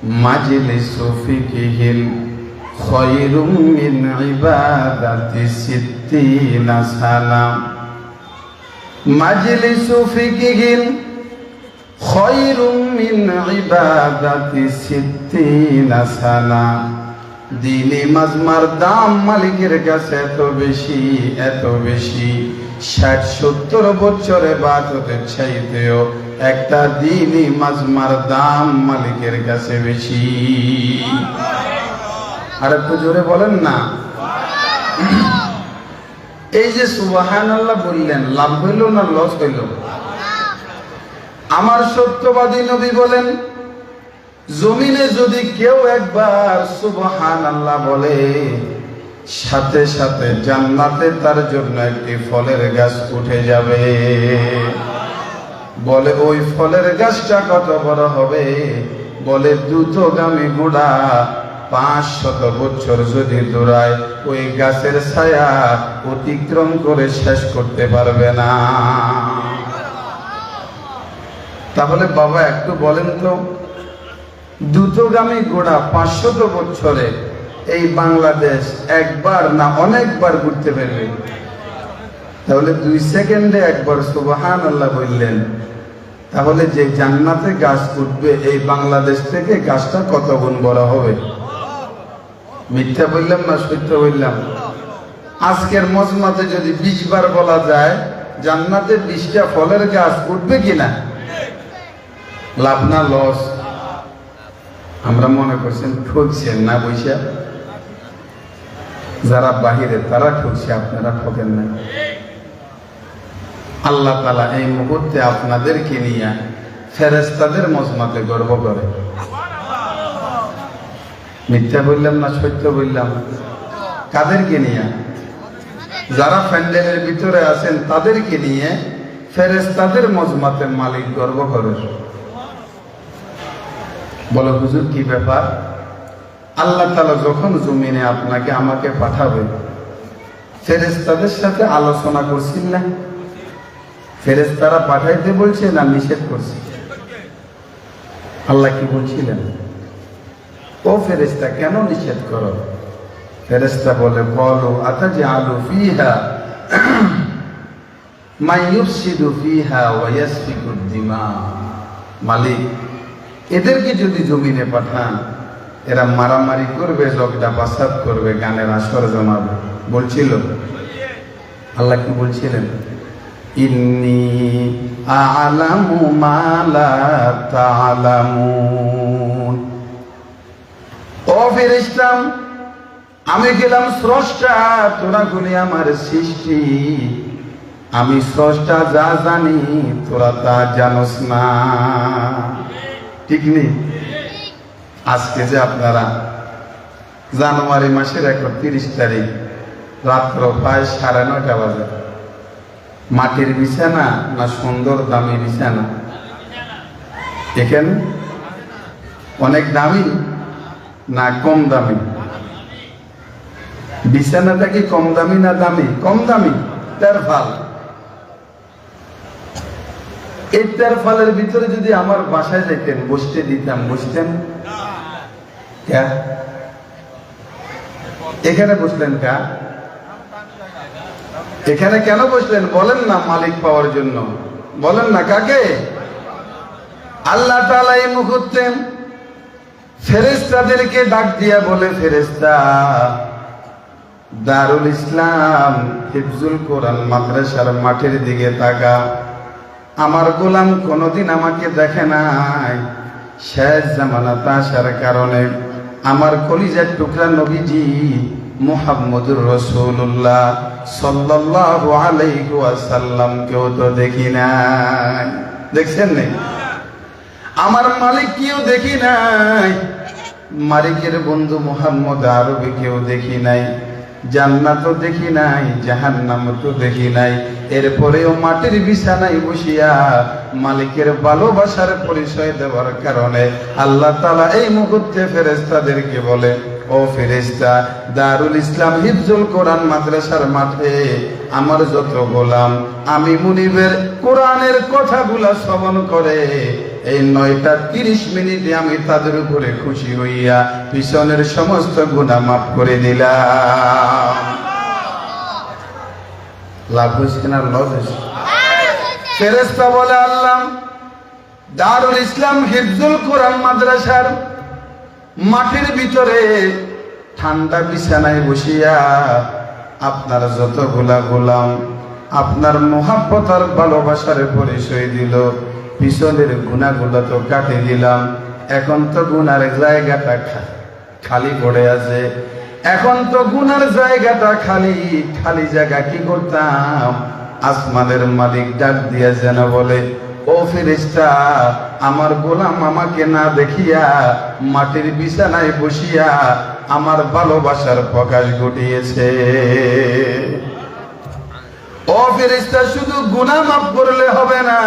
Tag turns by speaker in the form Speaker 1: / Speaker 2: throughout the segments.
Speaker 1: মাজলিসু ফিকহিন খায়রুম মিন ইবাদাতি সিত্তিনা সানা। মাজলিসু ফিকহিন খায়রুম মিন ইবাদাতি সিত্তিনা সানা। দিনে মাজমার দাম মালিকের কাছে এত বেশি, এত বেশি, ৬০-৭০ বছর ইবাদতের চাইতেও একটা দিনে মাজমার দাম মালিকের কাছে বেশি। আর একটু জোরে বলেন না। এই যে সুবহানাল্লাহ বললেন, লাভ হইল না লস হইল? আমার সত্যবাদী নবী বলেন, জমিনে যদি কেউ একবার সুবহানাল্লাহ বলে, সাথে সাথে জান্নাতে তার জন্য একটি ফলের গাছ উঠে যাবে। বলে ওই ফলের গাছটা কত বড় হবে? বলে দ্রুতগামী ঘোড়া ৫০০ বছর যদি দৌড়ায়, ওই গাছের ছায়া অতিক্রম করে শেষ করতে পারবে না। তাহলে বাবা একটু বলেন তো, দ্রুতগামী ঘোড়া ৫০০ বছরে এই বাংলাদেশ একবার না অনেকবার ঘুরতে পারবে? তাহলে ২ সেকেন্ডে একবার সুবহানাল্লাহ বললেন, তাহলে যে জান্নাতে গাছ উঠবে এই বাংলাদেশ থেকে গাছটা কত গুণ বড় হবে? মিথ্যা বললাম না সত্য বললাম? আজকের মজমাতে যদি ২০ বার বলা যায় জান্নাতে ২০টা ফলের গাছ উঠবে কিনা, লাভ না লস? আমরা মনে করছেন ঠকছেন না বৈশা, যারা বাহিরে তারা ঠকছে, আপনারা ঠকেন না। আল্লাহ তাআলা এই মুহূর্তে আপনাদেরকে নিয়ে ফেরেশতাদের মজমাতে গর্ব করে। মিথ্যা বললাম না সত্য বললাম? কাদেরকে নিয়ে? যারা প্যান্ডেলের ভিতরে আছেন তাদেরকে নিয়ে ফেরেশতাদের মজমাতে মালিক গর্ব করে। বলো হুজুর কি ব্যাপার? আল্লাহ তাআলা যখন জমিনে আপনাকে আমাকে পাঠাবে, ফেরেশতাদের সাথে আলোচনা করছেন না? ফেরেশতারা পাঠাইতে বলছে না নিষেধ করছে? আল্লাহ কি বলছিলেন? ও ফেরেশতা কেন নিষেধ করো? ফেরেশতা বলে, বলো আতাজআলু ফিহা মান ইউফসিদু ফিহা ওয়া ইয়াসফিকুদ দিমা। মালিক, এদেরকে যদি জমিনে পাঠান, এরা মারামারি করবে, ঝগড়া ফাসাদ করবে, গানের আসর জমাবে, বলছিল? আল্লাহ কি বলছিলেন? ইন্নী আ'লামু মা লা তা'লামুন। ও ফেরেশতা, আমি গেলাম স্রষ্টা, তোরা গুলি আমার সৃষ্টি, আমি স্রষ্টা, যা জানি তোরা তা জানোস না। ঠিক নেই? আজকে যে আপনারা জানুয়ারি মাসের ৩১ তারিখ রাত্র প্রায় ৯:৩০ বাজে, মাটির বিছানা না সুন্দর দামি বিছানা? এখানে অনেক দামি না কম দামি? বিছানাটা কি কম দামি না দামি? কম দামি। তেরফাল, এই তেরফালের ভিতরে যদি আমার বাসায় যেতেন, বসতে দিতাম, বসতেন? এখানে বসলেন কা? এখানে কেন বসলেন বলেন না? মালিক পাওয়ার জন্য। বলেন না কাকে? আল্লাহ তাআলা এই মুহূর্তে ফেরেশতাদেরকে ডাক দিয়া বলে, ফেরেশতা, দারুল ইসলাম হিফজুল কোরআন মাদ্রাসার মাঠের দিকে তাকা। আমার গোলাম কোনদিন আমাকে দেখে নাই, শেষ জামানাতে আসার কারণে আমার কলিজার টুকরা নবীজি মুহাম্মদুর রাসূলুল্লাহ সাল্লাল্লাহু আলাইহি ওয়াসাল্লাম কেউ তো দেখি নাই। দেখছেন না? আমার মালিক কেউ দেখি নাই, মালিকের বন্ধু মুহাম্মদ আরবি কেউ দেখি নাই, জান্নাতও দেখি নাই, জাহান্নামও তো দেখি নাই। এরপরেও মাটির বিছানায় বসিয়া মালিকের ভালোবাসার পরিচয় দেওয়ার কারণে আল্লাহ তাআলা এই মুহূর্তে ফেরেশতাদেরকে বলে, ও ফেরেশতা, দারুল ইসলাম হিফজুল কোরআন মাদ্রাসার মাঠে আমার যত গোলাম আমি মুনিবের কোরআনের কথাগুলা শ্রবণ করে এই 9:30 আমি তাদের উপরে খুশি হইয়া পিছনের সমস্ত গুনাহ মাফ করে দিলাম। লাভ হয়েছে না লস হয়েছে? ফেরেশতা বলে, আল্লাহ, দারুল ইসলাম হিফজুল কোরআন মাদ্রাসার মাটির ভিতরে ঠান্ডা বিছানায় বসিয়া আপনার যতগুলা গোলাম আপনার মোহাব্বত আর ভালোবাসার পরিচয় দিল, পিছনের গুনাহগুলো তো কাটে দিলাম, এখন তো গুনার জায়গাটা খালি পড়ে আছে, এখন তো গুনার জায়গাটা খালি, খালি জায়গা কি করতাম? আসমানের মালিক ডাক দিয়া যেন বলে, ও ফেরেশতা, আমার গোলাম আমাকে না দেখিয়া মাটির বিছানায় বসিয়া আমার ভালোবাসার প্রকাশ ঘটিয়েছে। ও ফেরেশতা, শুধু গুনাহ মাফ করলে হবে না,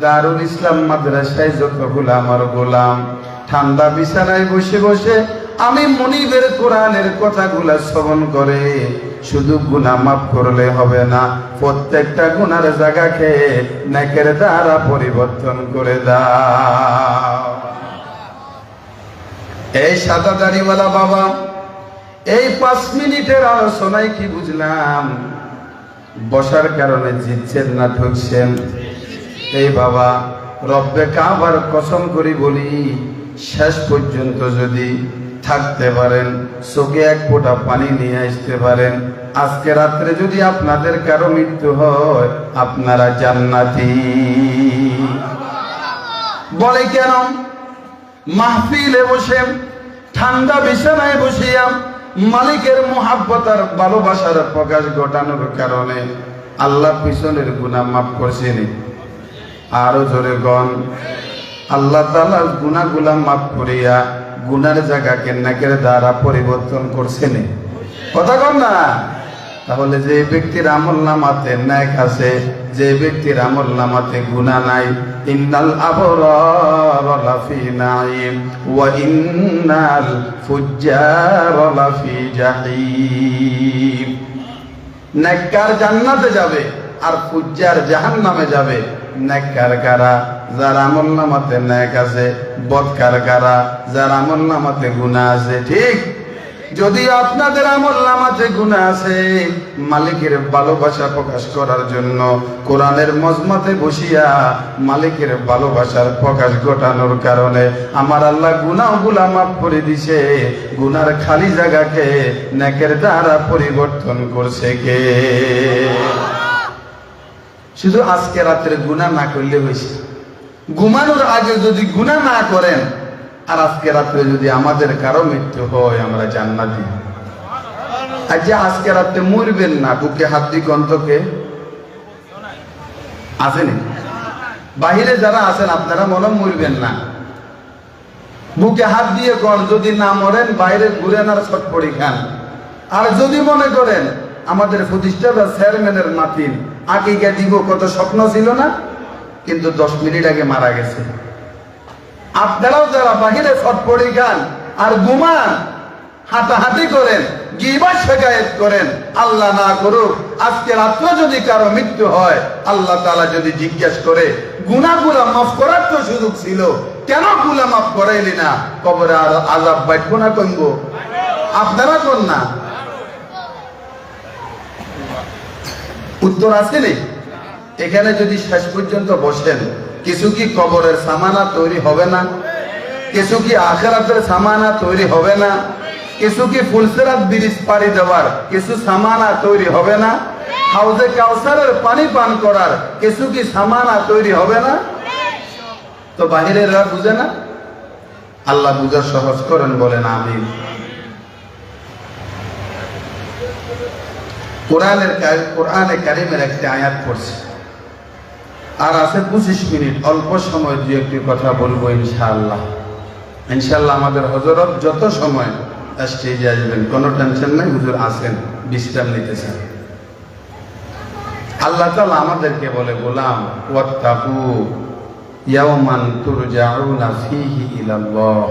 Speaker 1: দারুল ইসলাম মাদ্রাসায় যতগুলো আমার গোলাম ঠান্ডা বিছানায় বসে বসে আমি মনিবের কোরআনের কথাগুলা শ্রবণ করে শুধু গুনাহ মাফ করলে হবে না, প্রত্যেকটা গুনার জায়গাকে নেকের দ্বারা পরিবর্তন করে দাও। এই সাদা দাড়িওয়ালা বাবা, এই 5 মিনিটের আলোচনায় কি বুঝলাম? বসার কারণে জিতছেন না ঠকছেন? এই বাবা, রব্বে কাবার কসম করি বলি, শেষ পর্যন্ত যদি থাকতে পারেন, চোখে এক ফোঁটা পানি নিয়ে আসতে পারেন, আজকে রাত্রে যদি আপনাদের কারো মৃত্যু হয়, আপনারা জান্নাতি। বলে কেন? মাহফিলে বসে ঠান্ডা বিছানায় বসিয়া মালিকের মুহাব্বত আর ভালোবাসার প্রকাশ ঘটানোর কারণে আল্লাহ পিছনের গুনাহ মাফ করছেন। আরো জোরে গণ, আল্লাহ তাআলা গুনাহগুলা মাফ করিয়া গুনার জায়গাকে নেকের দ্বারা পরিবর্তন করছেন। কথা কন না? তাহলে যে ব্যক্তির আমলনামাতে নেক আছে, যে ব্যক্তির আমলনামাতে গুনাহ নাই, ইন্নাল আবরার লাফি নাঈম ওয়া ইন্নাল ফুজ্জার লাফি জাহিম। নেককার জান্নাতে যাবে আর ফুজ্জার জাহান্নামে যাবে। নেককার কারা? যার আমলনামাতে নেক আছে। বদকার কারা? যার আমলনামাতে গুনাহ আছে। ঠিক? যদি আপনাদের আমলনামাতে গুনাহ আছে, মালিকের ভালোবাসা প্রকাশ করার জন্য কোরআনের মজমাতে বসিয়া মালিকের ভালোবাসার প্রকাশ ঘটানোর কারণে আমার আল্লাহ গুনাহগুলা মাফ করে দিছে। গুনার খালি জায়গাকে নেকের দ্বারা পরিবর্তন করছে কে? শুধু আজকে রাত্রে গুনাহ না করলে হয়েছে। ঘুমানোর আগে যদি গুনাহ না করেন, আর আজকে রাত্রে যদি আমাদের কারো মৃত্যু হয়, আমরা জান্নাতি। আর যে আজকে রাত্রে মরবেন না, বুকে হাত দিয়ে অন্তকে আসেনি? বাহিরে যারা আছেন আপনারা মনে মরবেন না, বুকে হাত দিয়ে কন, যদি না মরেন বাইরে ঘুরেন আর ছটপড়ি খান। আর যদি মনে করেন আমাদের প্রতিষ্ঠাতা চেয়ারম্যানের নাতিন আকিকা দিব, কত স্বপ্ন ছিল না, কিন্তু 10 মিনিট আগে মারা গেছে। আপনারাও যারা বাহিরে ছটপড়ি খান আর ঘুমান, হাঁটাহাঁটি করেন, গীবত শিকায়েত করেন, আল্লাহ না করুক আজকে রাত্রে যদি কারো মৃত্যু হয়, আল্লাহ তাআলা যদি জিজ্ঞেস করে গুনাহগুলো মাফ করার তো সুযোগ ছিল, কেন গুনাহ মাফ করাইলি না? কবরে আর আযাব বাড়বো না কমবো? আপনারা কোন না? উত্তর আছে নেই? এখানে যদি শেষ পর্যন্ত বসেন, কিছু কি কবরের সামানা তৈরি হবে না? কিছু কি আখিরাতের সামানা তৈরি হবে না? কিছু কি ফুলসিরাত ব্রিজ পাড়ি দেওয়ার কিছু সামানা তৈরি হবে না? হাউজে কাউসারের পানি পান করার কিছু কি সামানা তৈরি হবে না? তো বাহিরেরা বুঝে না? আল্লাহ বুঝা সহজ করেন, বলেন আমিন। কোরআনে কারিমের একটি আয়াত পড়ছে, আর আছে 25 মিনিট, অল্প সময় দিয়ে একটি কথা বলবো ইনশাআল্লাহ। ইনশাআল্লাহ আমাদের হযরত যত সময় স্টেজে আসবেন, কোনো টেনশন নাই, হুজুর আসেন, বিশ্রাম নিতেছেন। আল্লাহ তাআলা আমাদেরকে বলে, গোলাম ওয়াত্তাকু ইয়াওমান তুরজাউনা ফীহি ইলাল্লাহ।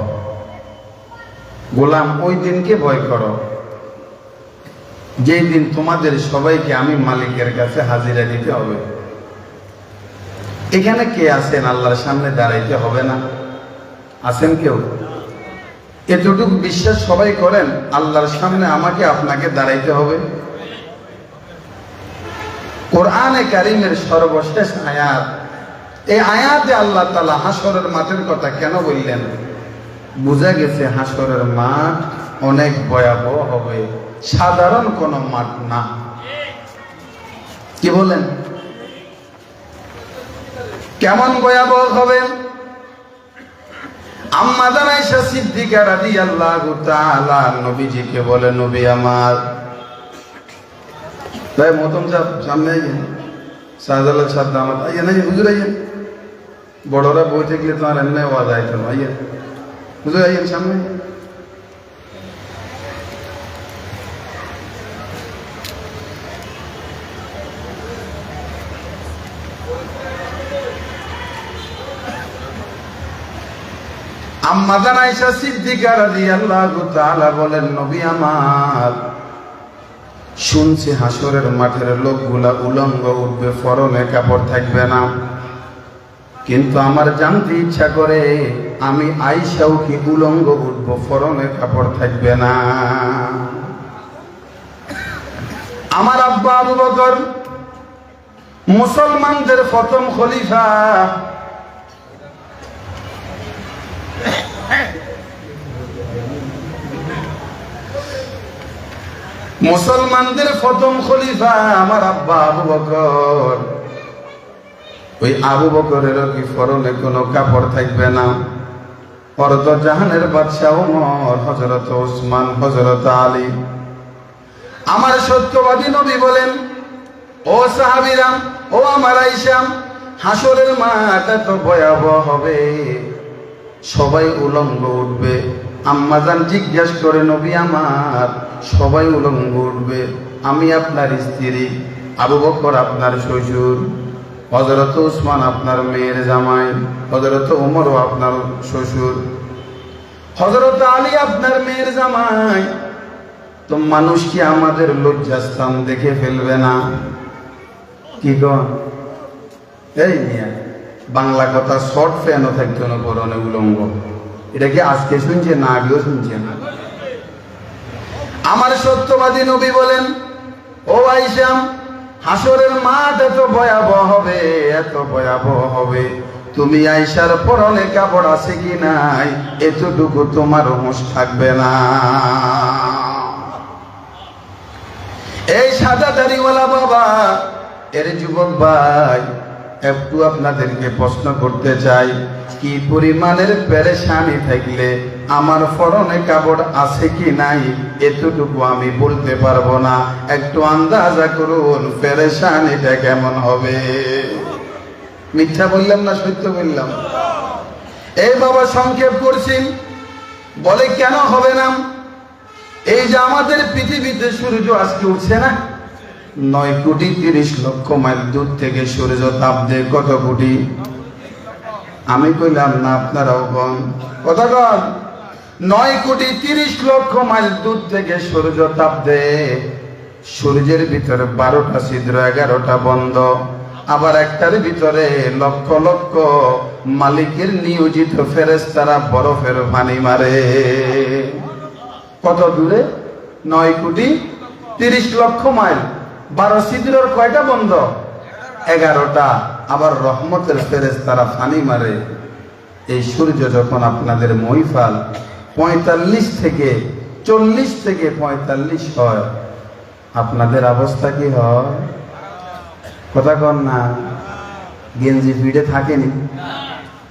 Speaker 1: গোলাম, ওই দিনকে ভয় করো যেই দিন তোমাদের সবাইকে আমি মালিকের কাছে হাজিরা দিতে হবে। এখানে কে আছেন আল্লাহর সামনে দাঁড়াইতে হবে না? আছেন কেউ? এতটুকু বিশ্বাস সবাই করেন আল্লাহর সামনে আমাকে আপনাকে দাঁড়াইতে হবে? কোরআনে কারীমের সর্বশেষ আয়াত, এই আয়াতে আল্লাহ তাআলা হাসরের মাঠের কথা কেন বললেন? বোঝা গেছে হাসরের মাঠ অনেক ভয়াবহ হবে, সাধারণ কোনো মাঠ না। কি বলেন? কেমন ভয়াবহ হবে? আম্মা জান আয়েশা সিদ্দিকা রাদিয়াল্লাহু তাআলা নবীজিকে বলে, নবী আমার, ভাই মতম সাহেব সামনে আইয়েন, শাহজালাল সাহেব দামাত আইয়েন, আইয়েন হুজুর আইয়েন, বড়রা বই থাকলে তো আর এমনি আওয়াজ আইতো না, আইয়েন হুজুর আইয়েন সামনে। আম্মা জান আয়েশা সিদ্দিকা রাদিয়াল্লাহু তাআলা বলেন, নবী আমার, শুনছি হাসরের মাঠের লোকগুলা উলঙ্গ উঠবে, পরনে কাপড় থাকবে না, কিন্তু আমার জানতে ইচ্ছা করে আমি আয়েশাও কি উলঙ্গ উঠবো, পরনে কাপড় থাকবে না? আমার আব্বা আবু বকর মুসলমানদের প্রথম খলিফা, মুসলমানদের প্রথম খলিফা আমার আব্বা আবু বকর। ওই আবু বকরেরও কি পরনে কোনো কাপড় থাকবে না? অর্ধ জাহানের বাদশা ওমর, হযরত ওসমান, হযরত আলী। আমার সত্যবাদী নবী বলেন, ও সাহাবীরা, ও আমার আয়েশা, হাসরের মাঠ এত ভয়াবহ হবে, সবাই উলঙ্গ উঠবে। আম্মা জান জিজ্ঞেস করে, নবী আমার, সবাই উলঙ্গ উঠবে, আমি আপনার স্ত্রী, আবু বকর আপনার শ্বশুর, হযরত ওসমান আপনার মেয়ের জামাই, হযরত ওমরও আপনার শ্বশুর, হযরত আলী আপনার মেয়ের জামাই, তো মানুষ কি আমাদের লজ্জাস্থান দেখে ফেলবে না? কি কন? এই নিয়ে বাংলা কথা শর্ট ফ্যানও থাকতো না পরনে উলঙ্গ। এটা কি আজকে শুনছে না আগেও শুনছে না? আমার সত্যবাদী নবী বলেন, ও আয়েশা, হাসরের মাঠ এত ভয়াবহ হবে, এত ভয়াবহ হবে, তুমি আয়েশার পরনে কাপড় আছে কি নাই এতটুকু তোমার হুঁশ থাকবে না। এই সাদা দাড়িওয়ালা বাবা, এর যুবক ভাই, একটু আপনাদেরকে প্রশ্ন করতে চাই, কি পরিমাণের পেরেশানি থাকলে আমার পরনে কাপড় আছে কি নাই এতটুকু আমি বলতে পারবো না? একটু আন্দাজা করুন পেরেশানিটা কেমন হবে। মিথ্যা বললাম না সত্য বললাম? এই বাবা সংক্ষেপ করছি, বলে কেন হবে না? এই যে আমাদের পৃথিবীতে সূর্য আজকে উঠছে না, 9,30,00,000 মাইল দূর থেকে সূর্য তাপ দেয়। কত কোটি? আমি কইলাম না, আপনারাও কন, কথা কন। 9,30,00,000 মাইল দূর থেকে সূর্য তাপ দেয়। সূর্যের ভিতরে 12টা ছিদ্র, 11টা বন্ধ, আবার একটার ভিতরে লক্ষ লক্ষ মালিকের নিয়োজিত ফেরেশতারা বরফের পানি মারে। কত দূরে? 9,30,00,000 মাইল। 12 ছিদ্রর কয়টা বন্ধ? 11টা। আবার রহমতের ফেরেশতারা পানি মারে। এই সূর্য যখন আপনাদের মহিফাল 45 থেকে 40 থেকে 45 হয়, আপনাদের অবস্থা কি হয়? কথা কন না। গেঞ্জি পিঠে থাকেনি,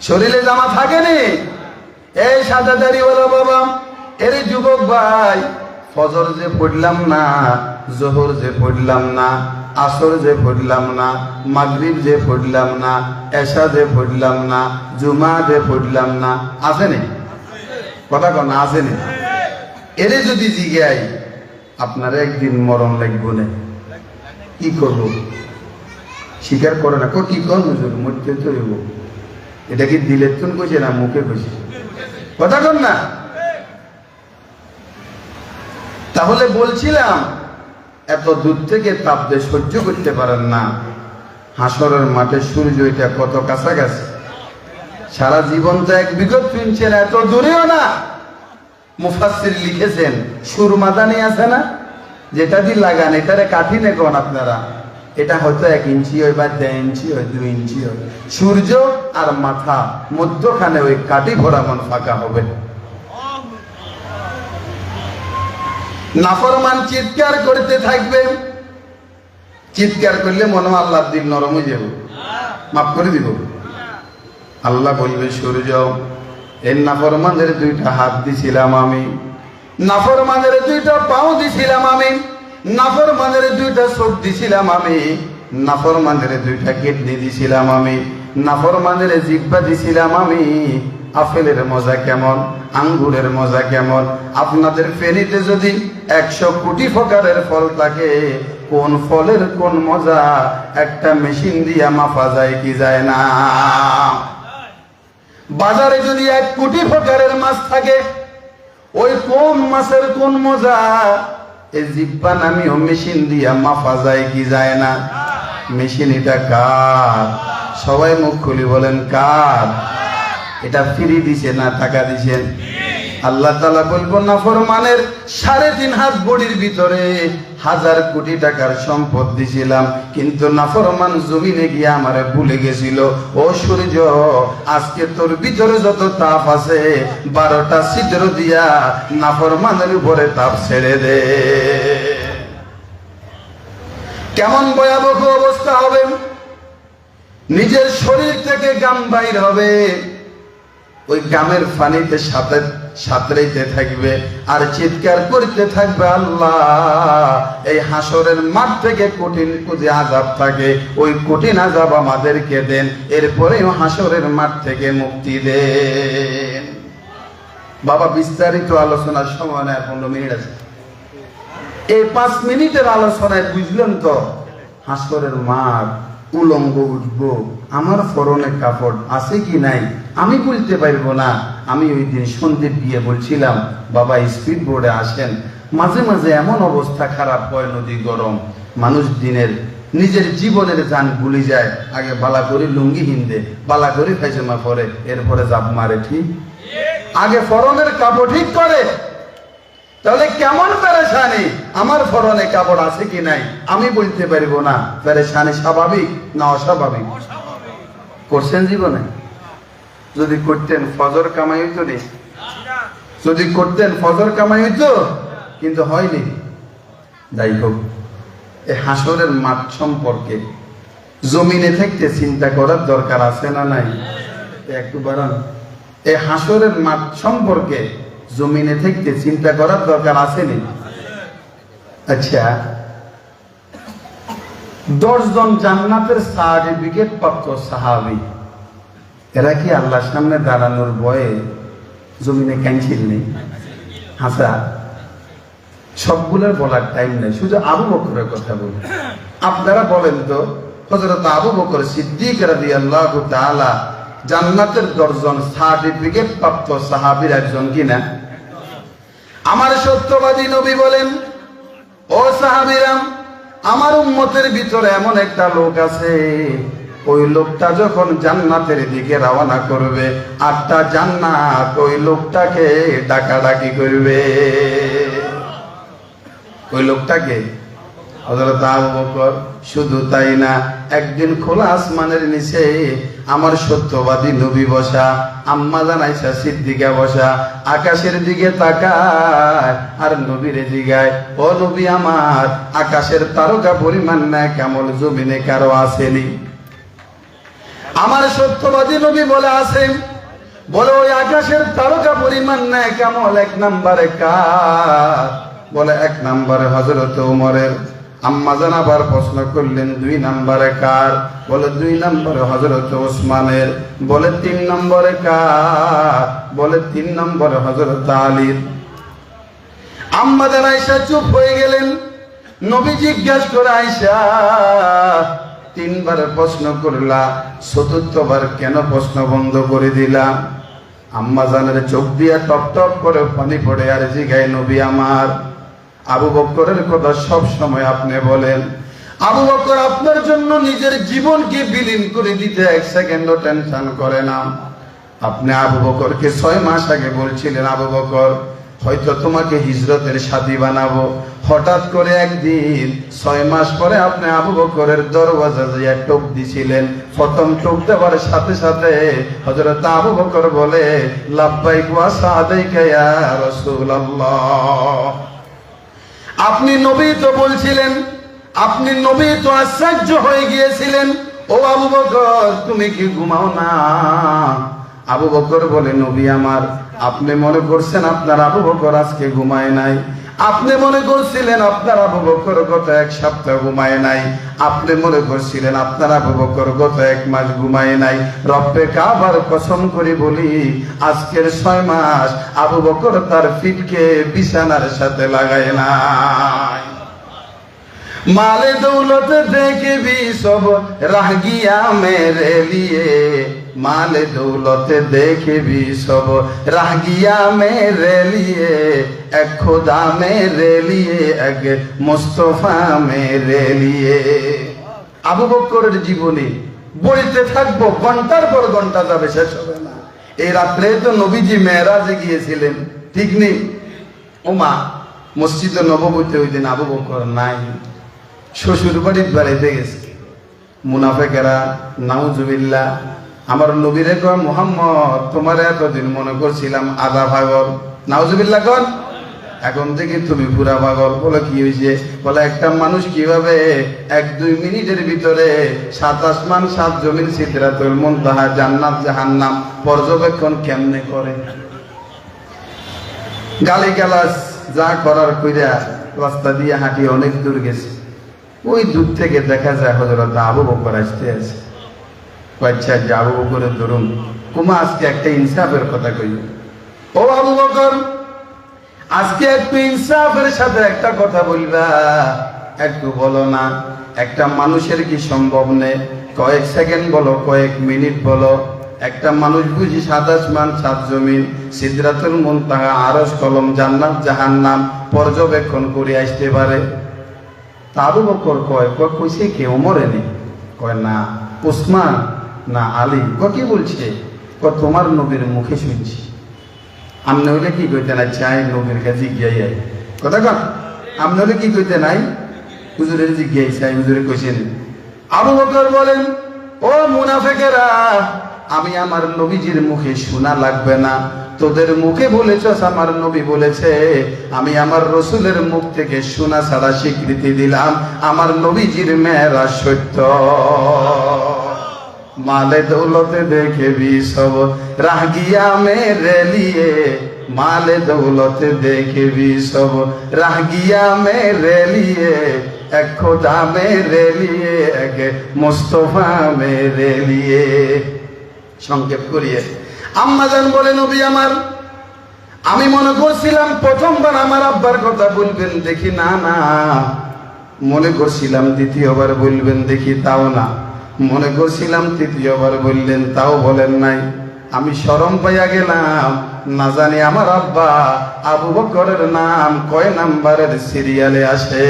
Speaker 1: শরীরে জামা থাকেনি। এই সাদা দাড়িওয়ালা বাবা, এর যুবক ভাই, ফজর যে পড়লাম না, জোহর যে পড়লাম না, আসর যে পড়লাম না, মাগরিব যে পড়লাম না, এশা যে পড়লাম না, জুমা যে পড়লাম না, আসেনি? কথা কন না, আসেনি? এরে যদি জিজ্ঞাই আপনার একদিন মরণ লাগবে না, কি করব? স্বীকার করে না, কি কর হুজুর, মরতে তো হইব। এটা কি দিলের তুন কইছে না মুখে কইছে? কথা কন না। তাহলে বলছিলাম, এত দূর থেকে তাপ দিয়ে সহ্য করতে পারেন না, হাসরের মাঠে সূর্য এটা কত কাছাকাছি, সারা জীবন তো এক বিগত চুনছেন, এত দূরেও না। মুফাসসির লিখেছেন সুরমাদানি আছে না, যেটা দিয়ে লাগান এটারে কাঠি নে কোন আপনারা, এটা হয়তো 1 ইঞ্চি হয় বা 1.5 ইঞ্চি হয়, 2 ইঞ্চি হয়। সূর্য আর মাথা মধ্যখানে ওই কাঠি ভরা মন ফাঁকা হবে। নাফরমান চিৎকার করতে থাকবে, চিৎকার করলে মনে হয় আল্লাহর দিল নরম হয়ে যাবে, মাফ করে দিব। আল্লাহ বলবে সূর্য, এর নাফরমানদের 2টা হাত দিছিলাম আমি, নাফরমানদের 2টা পাও দিছিলাম আমি, নাফরমানদের 2টা চোখ দিছিলাম আমি, নাফরমানদের 2টা কিডনি দিছিলাম আমি, নাফরমানদের জিহ্বা দিছিলাম আমি। আপেলের মজা কেমন, আঙ্গুরের মজা কেমন, আপনাদের ফেনীতে যদি 100 কোটি প্রকারের ফল থাকে, কোন ফলের কোন মজা একটা মেশিন দিয়া মাপা যায় কি যায় না? বাজারে যদি 1 কোটি প্রকারের মাছ থাকে, ওই কোন মাছের কোন মজা এই জিহ্বা নামীয় মেশিন দিয়া মাপা যায় কি যায় না? মেশিন এটা কার? সবাই মুখ খুলি বলেন কার? এটা ফ্রি দিছে না টাকা দিছেন? আল্লাহ তাআলা বলবো নাফরমানের 3.5 হাত বডির ভিতরে 1000 কোটি টাকার সম্পদ দিছিলাম, কিন্তু নাফরমান জমিনে গিয়ে আমারে ভুলে গেছিল। ও সূর্য, আজকে তোর ভিতরে যত তাপ আছে 12টা ছিদ্র দিয়া নাফরমানের উপরে তাপ ছেড়ে দে। কেমন ভয়াবহ অবস্থা হবে, নিজের শরীর থেকে গাম বাইর হবে, ওই গামের পানিতে সাঁতরাইতে থাকবে আর চিৎকার করতে থাকবে, আল্লাহ এই হাসরের মাঠ থেকে কঠিন যে আযাব থাকে ওই কঠিন আযাব আমাদেরকে দেন, এরপরেও হাসরের মাঠ থেকে মুক্তি দেন। বাবা বিস্তারিত আলোচনার সময় না, 15 মিনিট আছে। এই 5 মিনিটের আলোচনায় বুঝলেন তো হাসরের মাঠ, উলঙ্গ উঠবো, আমার পরনে কাপড় আছে কি নাই আমি বলতে পারবো না। আমি ওই দিন সন্দীপ গিয়ে বলছিলাম, বাবা স্পিড বোর্ডে আসেন, মাঝে মাঝে এমন অবস্থা খারাপ হয়, নদী গরম, মানুষ দিনের নিজের জীবনের জান ভুলে যায়, আগে বালা করে লুঙ্গি হিন্দে, বালা করে পায়জামা পরে, এরপরে জাপ মারে, ঠিক আগে পরনের কাপড় ঠিক করে। তাহলে কেমন পেরেশানি, আমার পরনে কাপড় আছে কি নাই আমি বলতে পারবো না। পেরেশানি স্বাভাবিক না অস্বাভাবিক? করছেন জীবনে? যদি করতেন ফজর কামাই হইতো নি, যদি করতেন ফজর কামাই হইতো, কিন্তু হয়নি। যাই হোক, এই হাসরের মাঠ সম্পর্কে জমিনে থাকতে চিন্তা করার দরকার আছে না নাই? একটু বাড়ান। এই হাসরের মাঠ সম্পর্কে জমিনে থাকতে চিন্তা করার দরকার আসেনি? আচ্ছা, 10 জন জান্নাতের সার্টিফিকেট প্রাপ্ত সাহাবী, এরা কি আল্লাহর সামনে দাঁড়ানোর ভয়ে জমিনে কাঁদছিল নেই? হাসা সবগুলোর বলার টাইম নেই, শুধু আবু বকরের কথা বলি। আপনারা বলেন তো, হযরত আবু বকর সিদ্দিক রাদিয়াল্লাহু তাআলা জান্নাতের 10 জন সার্টিফিকেট প্রাপ্ত সাহাবীর একজন কিনা? আমার সত্যবাদী নবী বলেন, ও সাহাবীরা, আমার উম্মতের ভিতরে এমন একটা লোক আছে, ওই লোকটা যখন জান্নাতের দিকে রওনা করবে 8টা জান্নাত ওই লোকটাকে ডাকাডাকি করবে। ওই লোকটাকে হযরত আবু বকর। শুধু তাই না, একদিন খোলা আসমানের নিচে আমার সত্যবাদী নবী বসা, আম্মা জান আয়েশা সিদ্দিকা বসা, আকাশের দিকে তাকায় আর নবীরে জিগায়, ও নবী আমার, আকাশের তারকা পরিমাণ না কেমন জমিনে কারো আসেনি? আমার সত্যবাদী নবী বলে আছেন, বলে ওই আকাশের তারকা পরিমাণ না কেমন 1 নম্বরে কার? বলে 1 নম্বরে হযরত ওমরের। আম্মা জান আবার প্রশ্ন করলেন, 2 নম্বরে কার? বলে 2 নম্বরে হযরত ওসমানের। বলে 3 নম্বরে কার? বলে 3 নম্বরে হযরত আলীর। আম্মা জান আয়েশা চুপ হয়ে গেলেন। নবী জিজ্ঞাসা করে, আয়েশা 3 বার প্রশ্ন করলা, 4র্থবার কেন প্রশ্ন বন্ধ করে দিলা? আম্মা জানের চোখ দিয়া টপ টপ করে পানি পড়ে আর জিগায়, নবী আমার, আবু বকরের কথা সব সময় আপনি বলেন, আবু বকর আপনার জন্য নিজের জীবনকে বিলীন করে দিতে এক সেকেন্ডও টেনশন করে না। আপনি আবু বকরকে 6 মাস আগে বলছিলেন, আবু বকর হয়তো তোমাকে হিজরতের সাথী বানাবো। হঠাৎ করে একদিন 6 মাস পরে আপনি আবু বকরের দরওয়াজা দিয়ে টোপ দিছিলেন। প্রথম টোপ দেওয়ার সাথে সাথে হযরত আবু বকর বলে, লাব্বাইক ওয়া সাদাইকা ইয়া রাসূলুল্লাহ। আপনি নবী তো বলছিলেন, আপনি নবী তো আশ্চর্য হয়ে গিয়েছিলেন, ও আবু বকর তুমি কি ঘুমাও না? আবু বকর বলে, নবী আমার, আপনি মনে করছেন আপনার আবু বকর আজকে ঘুমায় নাই? আপনি মনে করছিলেন আপনার আবু বকর গত 1 সপ্তাহ ঘুমায় নাই? আপনি মনে করছিলেন আপনার আবু বকর গত 1 মাস ঘুমায় নাই? রব্বে কাবার কসম করে বলি, আজকের 6 মাস আবু বকর তার ফিটকে বিছানার সাথে লাগায় নাই। माले दौलत देखे भी सब रह गया मेरे लिए, माले दौलत देखे भी सब रह गया मेरे लिए, एक खुदा मेरे लिए एक मुस्तफा मेरे लिए। আবু বকরের জীবনী বলতে থাকবো, ঘন্টার পর ঘন্টা যাবে, শেষ হবে না। এই রাত্রে তো নবীজি মেরাজে গিয়েছিলেন, ঠিক নেই? ওমা মসজিদে নববীতে ওই দিন আবু বকর নাই, শ্বশুর বাড়ির বাড়িতে গেছে। মুনাফেকেরা নাউজুবিল্লাহ আমার নবীরে কয়, মুহাম্মদ তোমার এতদিন মনে করছিলাম আধা পাগল, নাউজুবিল্লাহ কন, এখন থেকে তুমি পুরা পাগল। বলে কি হয়েছে? বলে একটা মানুষ কিভাবে 1-2 মিনিটের ভিতরে 7 আসমান 7 জমিন সিদরাতুল মুনতাহা জান্নাত জাহান্নাম পর্যবেক্ষণ কেমনে করে। গালিগালাজ যা করার কইরা রাস্তা দিয়ে হাঁটি অনেক দূর গেছে। ওই দূর থেকে দেখা যায় হযরত আবু বকর আসতে আছে। আচ্ছা যে আবু বকরের ধরুন কুমা আজকে একটা ইনসাফের কথা কই। ও আবু বকর, আজকে একটু ইনসাফের সাথে একটা কথা বলবা, একটু বলো না। একটা মানুষের কি সম্ভব নেই? কয়েক সেকেন্ড বলো, কয়েক মিনিট বলো। একটা মানুষ বুঝি 7 আসমান 7 জমিন সিদরাতুল মুনতাহা আরশ কলম জান্নাত জাহান্নাম পর্যবেক্ষণ করে আসতে পারে? আবু বকর কইছে কে? ওমরে নেই? কয় না। উসমান না আলী? কি বলছে? তোমার নবীর মুখে শুনছি। আমনে হইলে কি কইতে নাই? চাই নবীর কাছে জিজ্ঞাই কথা কন। আমনে হইলে কি কইতে নাই? হুজুরের জিজ্ঞাই চাই, হুজুরে কইছেন। আবু বকর বলেন, ও মুনাফিকেরা, আমি আমার নবীজির মুখে শোনা লাগবে না, তোদের মুখে বলেছস আমার নবী বলেছে, আমি আমার রসুলের মুখ থেকে শোনা ছাড়া স্বীকৃতি দিলাম আমার নবীজির মেয়েরা সত্য। মালে দৌলতে দেখে भी सब रह गया मेरे लिए, माले दौलते देखे भी सब रह गया मेरे लिए, एक खुदा मेरे लिए एक मुस्तफा मेरे लिए। সংক্ষেপ করিয়ে আম্মা জান বলে, নবী আমার, আমি মনে করছিলাম প্রথমবার আমার আব্বার কথা বলবেন, দেখি না না। মনে করছিলাম দ্বিতীয়বার বলবেন, দেখি তাও না। মনে করছিলাম তৃতীয়বার বললেন, তাও বলেন নাই। আমি শরম পাইয়া গেলাম, না জানি আমার আব্বা আবু বকরের নাম কয় নাম্বারের সিরিয়ালে আসে।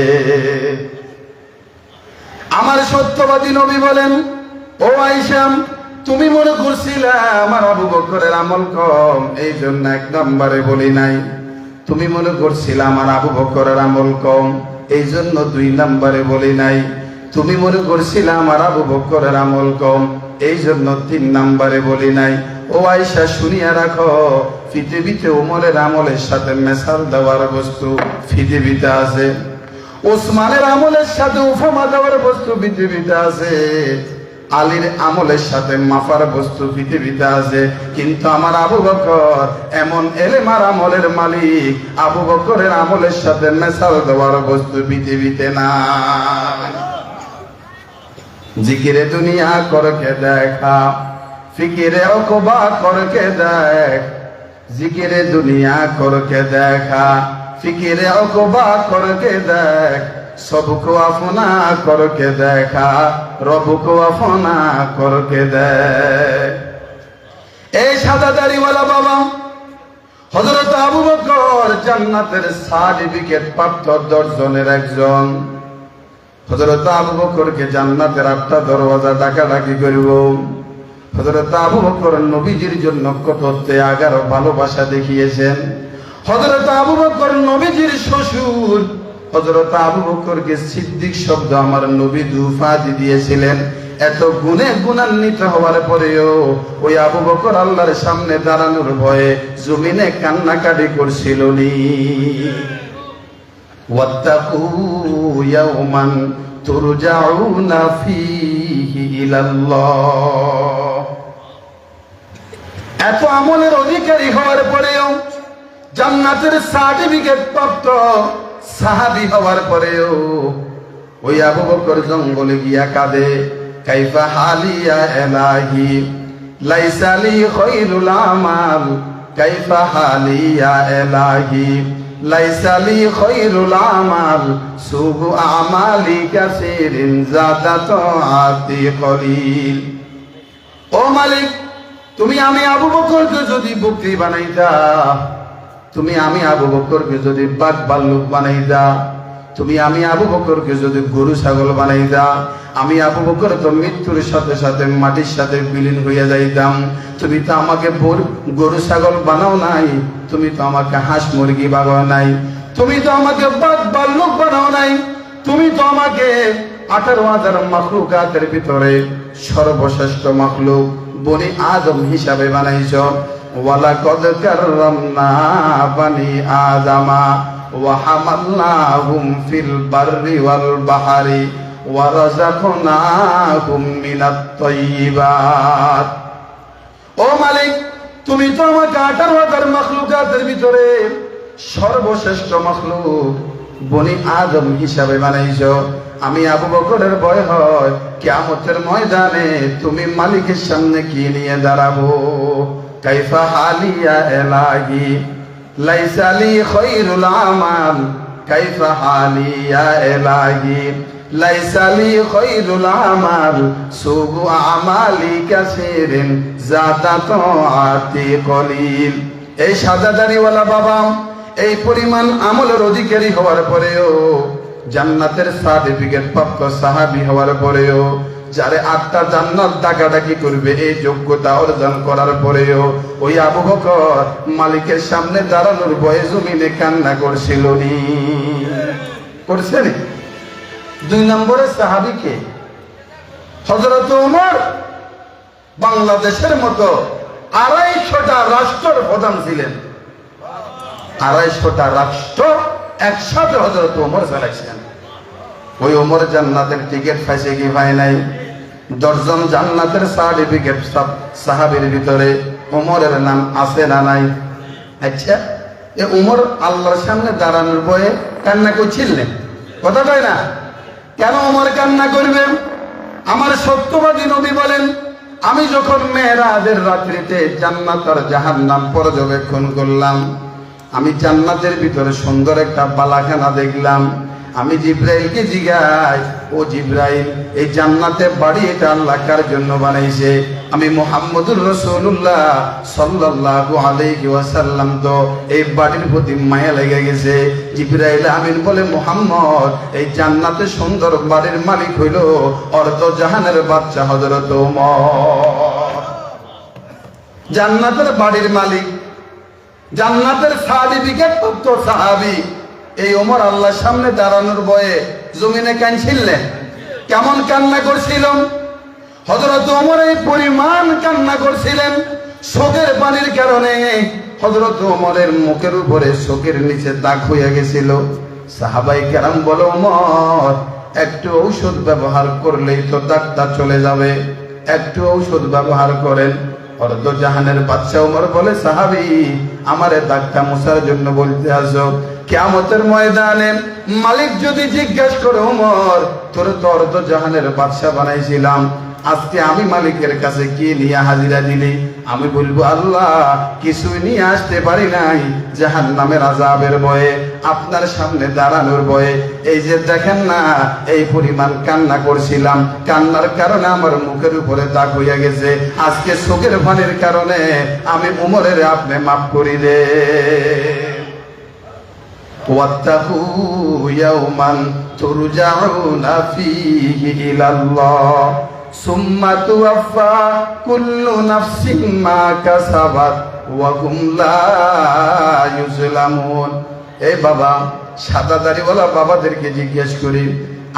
Speaker 1: আমার সত্যবাদী নবী বলেন, ও আয়েশা, তুমি মনে করছিলা আমার আবু বকরের আমল কম, এই জন্য 1 নম্বরে বলি নাই। তুমি মনে করছিলা আমার আবু বকরের আমল কম, এই জন্য 2 নম্বরে বলি নাই। তুমি মনে করছিলা আমার আবু বকরের আমল কম, এই জন্য 3 নম্বরে বলি নাই। ও আয়েশা শুনিয়া রাখো, পৃথিবীতে ওমরের আমলের সাথে মেশাল দেওয়ার বস্তু পৃথিবীতে আছে, ওসমানের আমলের সাথে উপমা দেওয়ার বস্তু পৃথিবীতে আছে, আলীর আমলের সাথে মাফার বস্তু পৃথিবীতে আছে, কিন্তু আমার আবু বকর এমন এলেমার আমলের মালিক, আবু বকরের আমলের সাথে মেশাল দেওয়ার বস্তু পৃথিবীতে না। জিকিরে দুনিয়া করকে দেখা, ফিকিরে ওকবা করকে দেখ, জিকিরে দুনিয়া করকে দেখা, ফিকিরে ওকবা করকে দেখ, सबको अपना करके देखा रब को अपना करके देख। এই সাদা দাড়িওয়ালা বাবা হযরত আবু বকর জান্নাতের সার্টিফিকেট প্রাপ্ত 10 জনের একজন। হযরত আবু বকরকে জান্নাতের 8টা দরওয়াজা ডাকাডাকি করব। হযরত আবু বকর নবীজির জন্য কত ত্যাগ আর ভালোবাসা দেখিয়েছেন। হযরত আবু বকর নবীজির শ্বশুর, হযরত আবু বকরকে সিদ্দিক শব্দ আমার নবী দুফাদি দিয়েছিলেন। এত গুণে গুণান্বিত হওয়ার পরেও ওই আবু বকর আল্লাহর সামনে দাঁড়ানোর ভয়ে জমিনে কান্নাকাটি করছিল নি। ওয়াত্তাকু ইয়াওমান তুরজাউনা ফীহি ইলাল্লাহ। এত আমলের অধিকারী হওয়ার পরেও, জান্নাতের সার্টিফিকেট প্রাপ্ত সাহাবী হওয়ার পরেও ওই আবু বকর জঙ্গলে গিয়া কাঁদে, কাইফা হালিয়া এলাহি লাইসা লি খায়রুল আমাল, কাইফা হালিয়া এলাহি লাইসা লি খায়রুল আমাল, সুবু আমালি কাসিরিন যাদাত আতি কলিল। ও মালিক, তুমি আমি আবু বকরকে যদি বকরি বানাইতা, তুমি আমি আবু বকরকে যদি বাঘ ভাল্লুক বানাইতা, তুমি আমি আবু বকরকে যদি গরু ছাগল বানাইতা, আমি আবু বকর তো মৃত্যুর সাথে সাথে মাটির সাথে বিলীন হইয়া যাইতাম। তুমি তো আমাকে গরু ছাগল বানাও নাই, তুমি তো আমাকে হাঁস মুরগি বানাও নাই, তুমি তো আমাকে বাঘ ভাল্লুক বানাও নাই, তুমি তো আমাকে 18,000 মাখলুকাতের ভিতরে সর্বশ্রেষ্ঠ মাখলুক বনি আদম হিসাবে বানাইছ। ওয়ালাকাদ কাররামনা বানি আদামা ওয়া হামালনাহুম ফিল বাররি ওয়াল বাহরি ওয়া রাযাকনাহুম মিনাত তাইয়্যিবাত। ও মালিক, তুমি তো আমাকে 18,000 মাখলুকাতের ভিতরে সর্বশ্রেষ্ঠ মাখলুক বনি আদম হিসাবে বানাইছ। আমি আবু বকরের ভয় হয় কিয়ামতের ময়দানে তুমি মালিকের সামনে কি নিয়ে দাঁড়াবো। কাইফা হালিয়া এলাহি লাইসা লি খায়রুল আমাল, কাইফা হালিয়া এলাহি লাইসা লি খায়রুল আমাল, সুবু আমালি কাসিরিন যাদাত আতি কলিল। এই সাদাদারিওয়ালা বাবা এই পরিমাণ আমলের অধিকারী হওয়ার পরেও, জান্নাতের সার্টিফিকেট প্রাপ্ত সাহাবী হওয়ার পরেও, যারে 8টা জান্নাত ডাকাডাকি করবে এই যোগ্যতা অর্জন করার পরেও ওই আবু বকর মালিকের সামনে দাঁড়ানোর ভয়ে জমিনে কান্না করছিল নি? করছে নি? 2 নম্বরের সাহাবীকে হযরত ওমর বাংলাদেশের মতো 250টা রাষ্ট্রের প্রধান ছিলেন। 250টা রাষ্ট্র একসাথে হযরত ওমর চালাইছেন। ওই ওমর জান্নাতের টিকিট পাইছে কি পায় নাই? 10 জন জান্নাতের সার্টিফিকেট সাহাবীর ভিতরে ওমরের নাম আছে না নাই? আচ্ছা, এ ওমর আল্লাহর সামনে দাঁড়ানোর ভয়ে কান্না করছিলেন, কথা কয় না? কেন ওমর কান্না করবেন? আমার সত্যবাদী নবী বলেন, আমি যখন মেরাজের রাত্রিতে জান্নাত আর জাহান্নাম পর্যবেক্ষণ করলাম, আমি জান্নাতের ভিতরে সুন্দর একটা বালাখানা দেখলাম। আমি জিব্রাইলকে জিগাই, ও জিব্রাইল, এই জান্নাতে বাড়ি এটা আল্লাহ কার জন্য বানাইছে? আমি মুহাম্মদুর রাসূলুল্লাহ সাল্লাল্লাহু আলাইহি ওয়াসাল্লাম তো এই বাড়ির প্রতি মায়া লেগে গেছে। জিব্রাইল আমিন বলে, মুহাম্মদ, এই জান্নাতে সুন্দর বাড়ির মালিক হইল অর্ধ জাহানের বাদশা হযরত ওমর। জান্নাতের বাড়ির মালিক, জান্নাতের সার্টিফিকেট প্রাপ্ত সাহাবী এই ওমর আল্লাহর সামনে দাঁড়ানোর ভয়ে জমিনে কাঁদছিলেন। কেমন কান্না করছিলেন? হযরত ওমর এই পরিমাণ কান্না করছিলেন শোকের পানির কারণে হযরত ওমরের মুখের উপরে শোকের নিচে দাগ হয়ে গেছিল। সাহাবায়ে কেরাম বলে, ওমর, একটু ঔষধ ব্যবহার করলেই তো দাগটা চলে যাবে, একটু ঔষধ ব্যবহার করেন। অর্ধ জাহানের বাদশা ওমর বলে, সাহাবী, আমারে দাগটা মোছার জন্য বলতে আসো? কিয়ামতের ময়দানে মালিক যদি জিজ্ঞাসা করে, ওমর, তোর তো অর্ধ জাহানের বাদশা বানাইছিলাম, আজকে আমি মালিকের কাছে কি নিয়ে হাজিরা দিলি? আমি বলবো, আল্লাহ, কিছুই নিয়ে আসতে পারি নাই, জাহান্নামের আযাবের ভয়ে, আপনার সামনে দাঁড়ানোর ভয়ে। এই যে দেখেন না, এই পরিমাণ কান্না করছিলাম, কান্নার কারণে আমার মুখের উপরে দাগ হইয়া গেছে। আজকে চোখের পানির কারণে আমি ওমরের আপনি মাফ করি দে। ওয়াত্তাকু ইয়াওমান তুরজাউনা ফীহি ইলাল্লাহ সুম্মা তুওয়াফা কুল্লু নাফসিন মা কাসাবাত ওয়া হুম লা ইউজলামুন। এই বাবা, সাদা দাড়িওয়ালা বাবাদেরকে জিজ্ঞেস করি,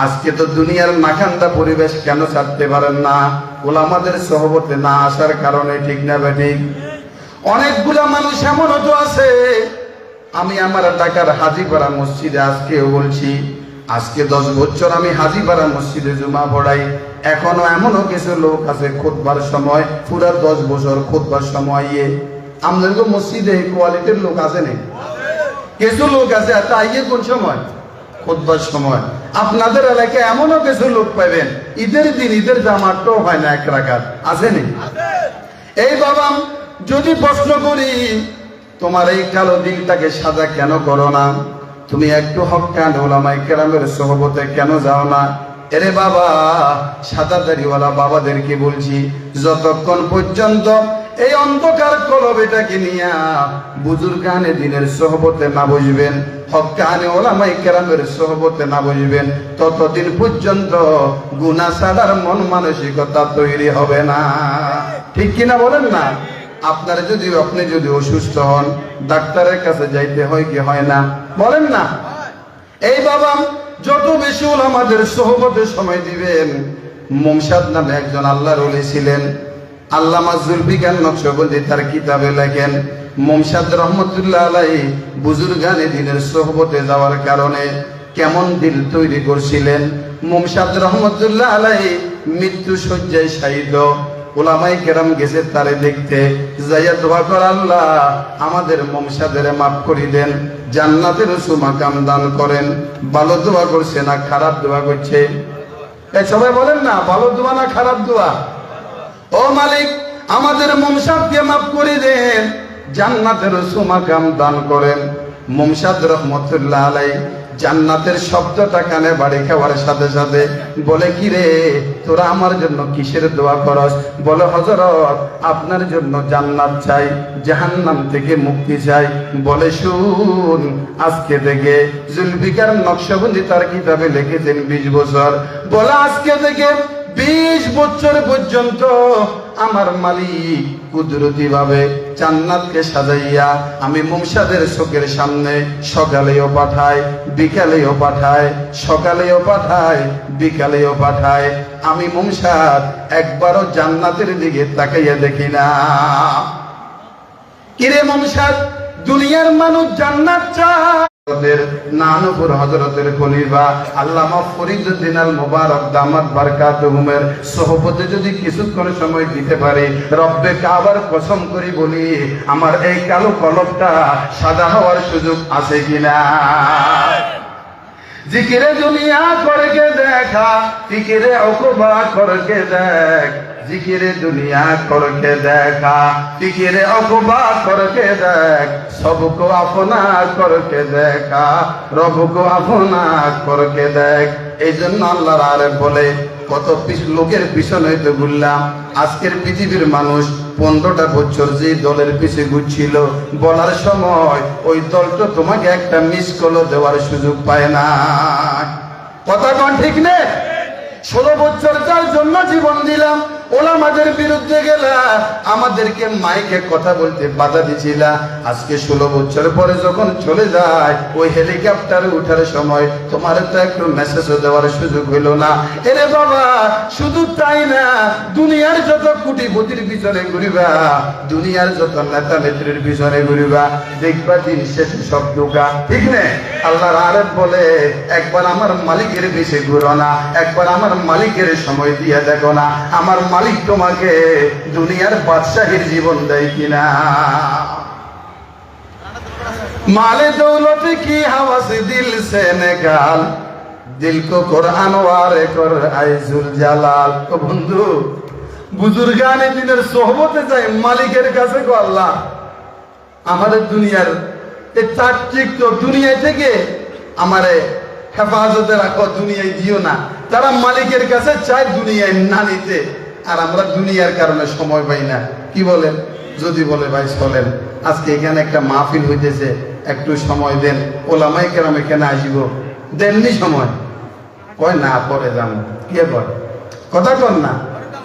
Speaker 1: আজকে তো দুনিয়ার নাখান্দা পরিবেশ কেন ছাড়তে পারেন না? ওলামাদের সহবতে না আসার কারণে, ঠিক না বেঠিক? অনেকগুলা মানুষ এমনও তো আছে, আমি আমার ঢাকার হাজীপাড়া মসজিদে আজকেও বলছি, আজকে 10 বছর আমি হাজীপাড়া মসজিদে জুমা পড়াই। এখনো এমনও কিছু লোক আছে খুতবার সময় পুরা 10 বছর খুতবার সময় আমাদের মসজিদে কোয়ালিটির লোক আছে নেই? কিছু লোক আছে, তাইয়ে কোন সময়? খুতবার সময়। আপনাদের এলাকায় এমনও কিছু লোক পাবেন ঈদের দিন ঈদের জামাতটাও হয় না, 1 রাকাত আছে নেই? এই বাবা, যদি প্রশ্ন করি তোমার এই কালো দিলটাকে সাদা কেন করো না? তুমি একটু হক্কানে উলামায়ে কেরামের সোহবতে কেন যাও না? এরে বাবা, সাদা দাড়িওয়ালা বাবাদেরকে বলছি, যতক্ষণ পর্যন্ত এই অন্ধকার কলবেটাকে নিয়া বুজুর্গানে দিনের সোহবতে না বসবেন, হক্কানে উলামায়ে কেরামের সোহবতে না বসবেন, ততদিন পর্যন্ত গুনাহ ছাড়ার মন মানসিকতা তৈরি হবে না। ঠিক কিনা বলেন না? আপনি যদি অসুস্থ হন, ডাক্তারের কাছে যাইতে হয় কি হয় না? বলেন না? এই বাবা, যত বেশি আমাদের সোহবতে সময় দিবেন। মুমসাদ নামে একজন আল্লাহর ওলি ছিলেন, আল্লামা জুলফিকার নকশবন্দি তার কিতাবে লেখেন, মুমসাদ রহমতুল্লাহ আলাইহি বুজুর্গানে দিনের সোহবতে যাওয়ার কারণে কেমন দিল তৈরি করছিলেন। মুমসাদ রহমতুল্লাহ আলাইহি মৃত্যু শয্যায় শায়িত। উলামায়ে কেরাম গেছে তারে দেখতে, যাইয়া দোয়া কর, আল্লাহ আমাদের মুমসাদের মাফ করে দেন, জান্নাতের উঁচু মাকাম দান করেন। ভালো দোয়া করছে না খারাপ দোয়া করছে? এই সবাই বলেন না, ভালো দোয়া না খারাপ দোয়া? ও মালিক, আমাদের মুমসাদকে মাফ করে দেন, জান্নাতের উঁচু মাকাম দান করেন। মুমসাদ রহমতুল্লাহ আলাইহি জান্নাতের শব্দটা কানে বাড়ি খাওয়ার সাথে সাথে বলে, কি রে তোরা আমার জন্য কিসের দোয়া করস? বলে, হযরত আপনার জন্য জান্নাত চাই, জাহান্নাম থেকে মুক্তি চাই। বলে, শুন, আজকে থেকে জুলফিকার নকশবন্দি তার কিতাবে লিখেছেন 20 বছর। বলে, আজকে থেকে 20 বছর পর্যন্ত আমার মালিক কুদরতি ভাবে জান্নাতকে সাজাইয়া আমি মুমসাদের চোখের সামনে সকালেও পাঠায়, বিকালেও পাঠায়, সকালেও পাঠায়, বিকালেও পাঠায়। আমি মুমসাদ একবারও জান্নাতের দিকে তাকাইয়া দেখি না। কিরে মুমসাদ, দুনিয়ার মানুষ জান্নাত চায়, নানুপুর হযরতের খলিফা আল্লামা ফরিদউদ্দিন আল মুবারক দামাত বারকাতুহুমের সোহবতে যদি কিছুক্ষণ সময় দিতে পারি, রব্বে কাবার কসম করি বলি, আমার এই কালো কলবটা সাদা হওয়ার সুযোগ আছে কিনা? জিকিরে দুনিয়া করকে দেখা, ফিকিরে উকবা করকে দেখ, জিকিরে দুনিয়া করকে দেখা, ফিকিরে উকবা করকে দেখ, সবকো আপনা করকে দেখা, রবকো আপনা করকে দেখ। এই জন্য আল্লাহর আরেফ বলে, কত লোকের পিছনে তো ঘুরলাম। আজকের পৃথিবীর মানুষ 15টা বছর যে দলের পিছে ঘুরছিল, বলার সময় ওই দলটা তোমাকে একটা মিস কলও দেওয়ার সুযোগ পায় না। কথা কোন ঠিক নেই? 16 বছর যার জন্য জীবন দিলাম, ওলামাদের বিরুদ্ধে গেলা, আমাদেরকে মাইকে কথা বলতে বাধা দিছিলা। আজকে 16 বছর পরে যখন চলে যায়, ওই হেলিকপ্টারে উঠার সময় তোমার তো একটু মেসেজও দেওয়ার সুযোগ হইল না। এরে বাবা, শুধু তাই না, দুনিয়ার যত কোটিপতির পিছনে ঘুরিবা, দুনিয়ার যত নেতা নেত্রীর পিছনে ঘুরিবা, দেখবা দিন শেষে সব ধোঁকা। ঠিক না? আল্লাহর আরেফ বলে, একবার আমার মালিকের পিছে ঘুরো না, একবার আমার মালিকের সময় দিয়ে দেখো না, আমার মালিক তোমাকে দুনিয়ার বাদশাহীর জীবন দেয় কিনা। মালে দৌলত কি হাওয়াসে দিল সে নিকাল, দিল কো কুরআন ওয়ারে কর আইজুল জালাল। তো বন্ধু, বুজুর্গানে দিনের সোহবতে যাই মালিকের কাছে, গো আল্লাহ আমাদের দুনিয়ার এই চাকচিক তো দুনিয়া থেকে আমারে হেফাজতে রাখো, দুনিয়ায় দিও না। তারা মালিকের কাছে চায় দুনিয়ায় না নিতে, আর আমরা দুনিয়ার কারণে সময় পাই না। কি বলেন? যদি বলে ভাই চলেন, আজকে এখানে একটা মাহফিল হইতেছে, একটু সময় দেন, ওলামায়ে কেরাম এখানে আসিব, দেননি সময়। কয় না পরে যাম। কে বল কথা কন না?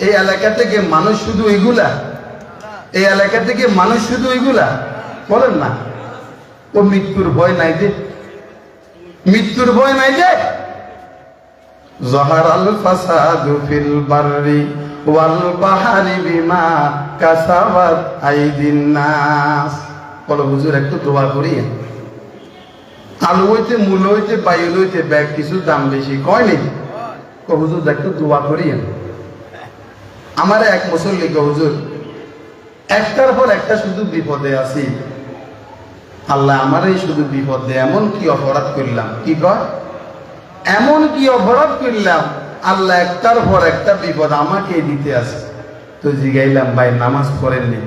Speaker 1: এই এলাকা থেকে মানুষ শুধু এইগুলা, এই এলাকা থেকে মানুষ শুধু এইগুলা বলেন না। ও মৃত্যুর ভয় নাই যে, মৃত্যুর ভয় নাই যে। যাহারাল ফাসাদু ফিল বাররি ওয়াল বাহরি বিমা কাসাবাত আইদিন নাস। বলো হুজুর একটু দোয়া করি, আলু হইতে মূল হইতে বাইল হইতে ব্যাগ কিছু দাম বেশি কয় নি? হুজুর একটু দোয়া করি। আমার এক মুসল্লি হুজুর একটার পর একটা শুধু বিপদে আছি, আল্লাহ আমার এই শুধু বিপদে এমন কি অপরাধ করলাম? কি কয় এমন কি অপরাধ করলাম আল্লাহ একটার পর একটা বিপদ আমাকে দিতে আছে? তো জিগাইলাম ভাই নামাজ পড়েননি?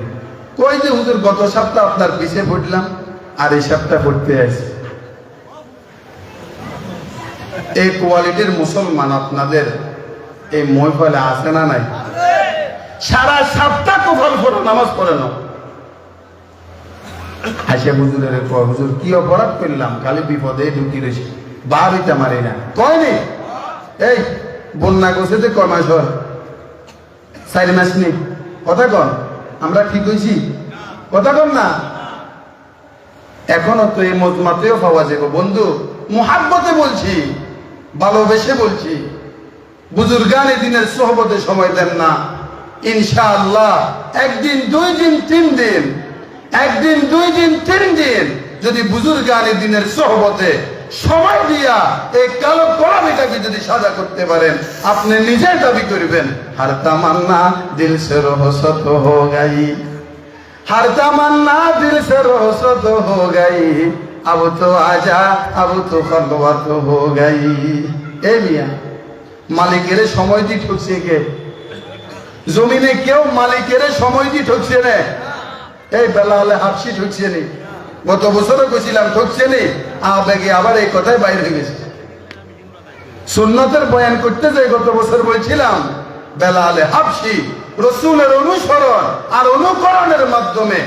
Speaker 1: কই যে হুজুর গত সপ্তাহ আপনার পিছে পড়লাম আর এই সপ্তাহ পড়তে আছে। এই কোয়ালিটির মুসলমান আপনাদের এই মহফিলে আছে না নাই? সারা সপ্তাহ কোফল পড়ো, নামাজ পড়ে না। হাসে হুজুরের হুজুর কি অপরাধ করলাম? খালি বিপদে ঢুকি রয়েছে, বাড়িতে মারি না কয়নি। এই বন্যা করছে যে কয় মাস হয়? 4 মাস নেই। কথা কন, আমরা ঠিক হয়েছি? কথা কন না। এখনো তো এই মজমাতেও পাওয়া যাবে বন্ধু, মুহাব্বতে বলছি, ভালোবেসে বলছি। বুজুর্গানে দিনের সোহবতে সময় দেন না, ইনশাআল্লাহ একদিন 2 দিন 3 দিন, একদিন 2 দিন 3 দিন যদি বুজুর্গানে দিনের সোহবতে সময় দিয়া এই কালো কলামিটাকে যদি সাজা করতে পারেন, আপনি নিজে দাবি করবেন হর তামান্না দিল সে রহসত হো গাই, हर तमन्ना दिल से रोशत हो गई, अब तो आजा अब तो खलवत हो गई। ए मिया মালিকের সময় দি ঠকছে কে? জমিনে কেউ মালিকের সময় দি ঠকছে না। এই বেলালে হাফসি ঠকছে নি, গত বছরও কইছিলাম ঠকছে নি, আবেগে আবার এই কথাই বাইরে হয়ে গেছে। সুন্নতের বয়ান করতে যাই গত বছর বলছিলাম বেলালে হাফসি রসুলের অনুসরণ আর অনুকরণের মাধ্যমে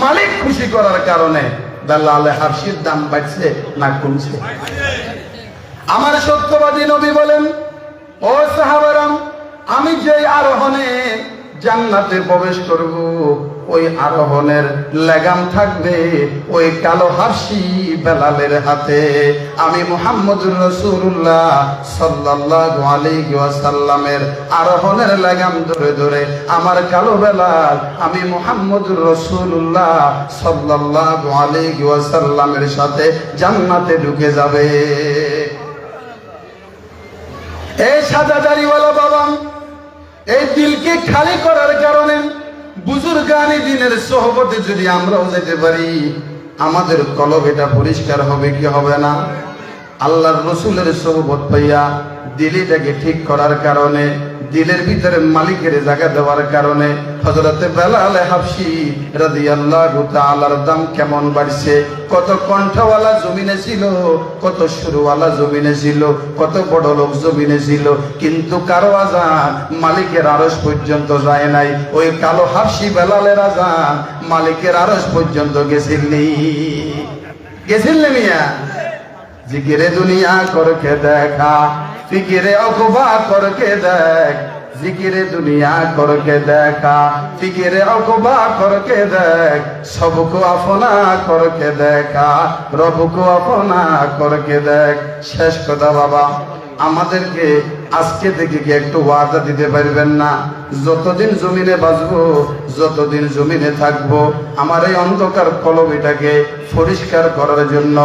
Speaker 1: মালিক খুশি করার কারণে বেলালে হাফসির দাম বাড়ছে না কমছে? আমার সত্যবাদী নবী বলেন, ও সাহাবারাম, আমি যে আরোহণে জান্নাতে প্রবেশ করব ওই আরোহণের লাগাম থাকবে ওই কালো হাফসি বেলালের হাতে। আমি মুহাম্মদুর রাসূলুল্লাহ সাল্লাল্লাহু আলাইহি ওয়াসাল্লামের আরোহণের লাগাম ধরে ধরে আমার কালো বেলাল আমি মুহাম্মদুর রাসূলুল্লাহ সাল্লাল্লাহু আলাইহি ওয়াসাল্লামের সাথে জান্নাতে ঢুকে যাবে। এই সাদা দাড়িওয়ালা বাবা, এই দিলকে খালি করার কারণে বুজুর্গানি দিনের সোহবতে যদি আমরাও যেতে পারি, আমাদের কলব এটা পরিষ্কার হবে কি হবে না? আল্লাহর রসুলের সোহবত পাইয়া দিলটাকে ঠিক করার কারণে, দিলের ভিতরে মালিকের জায়গা দেওয়ার কারণে হযরতে বেলাল হাফসি রাদিয়াল্লাহু তাআলার দাম কেমন বাড়ছে। কত কণ্ঠওয়ালা জমিনে ছিল, কত সুরওয়ালা জমিনে ছিল, কত বড় লোক জমিনে ছিল, কিন্তু কারো আজান মালিকের আরশ পর্যন্ত যায় নাই। ওই কালো হাফসি বেলালের আজান মালিকের আরশ পর্যন্ত গেছিলনি। গেছিলনি মিয়া? জিকিরে দুনিয়া করকে দেখা, ফিকিরে অকুবা করকে দেখ, জিকিরে দুনিয়া করকে দেখা, ফিকিরে অকুবা করকে দেখ, সবকো আপনা করকে দেখা, রবকো আপনা করকে দেখ। শেষ কথা বাবা, আমাদেরকে আজকে থেকে কি একটু ওয়াদা দিতে পারবেন না? যতদিন জমিনে বাঁচবো, যতদিন জমিনে থাকবো, আমার এই অন্ধকার কলবিটাকে পরিষ্কার করার জন্য,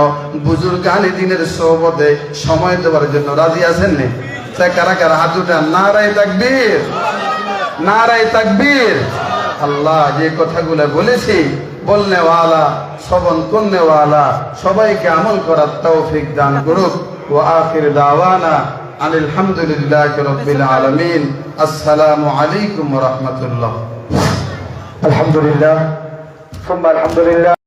Speaker 1: বুজুর্গানি দিনের সোহবতে সময় দেওয়ার জন্য রাজি আছেন নি? কারা কারা হাত উঠান? নারায়ে তাকবীর, নারায়ে তাকবীর। আল্লাহ যে কথাগুলো বলেছি, বলনে ওয়ালা, শ্রবণ করনে ওয়ালা সবাইকে আমল করার তৌফিক দান করুক। ওয়া আখির দাওয়ানা আনিল হামদুলিল্লাহি রাব্বিল আলামিন। আসসালামু আলাইকুম ওয়া রাহমাতুল্লাহ।
Speaker 2: আলহামদুলিল্লাহ, সুম্মা আলহামদুলিল্লাহ।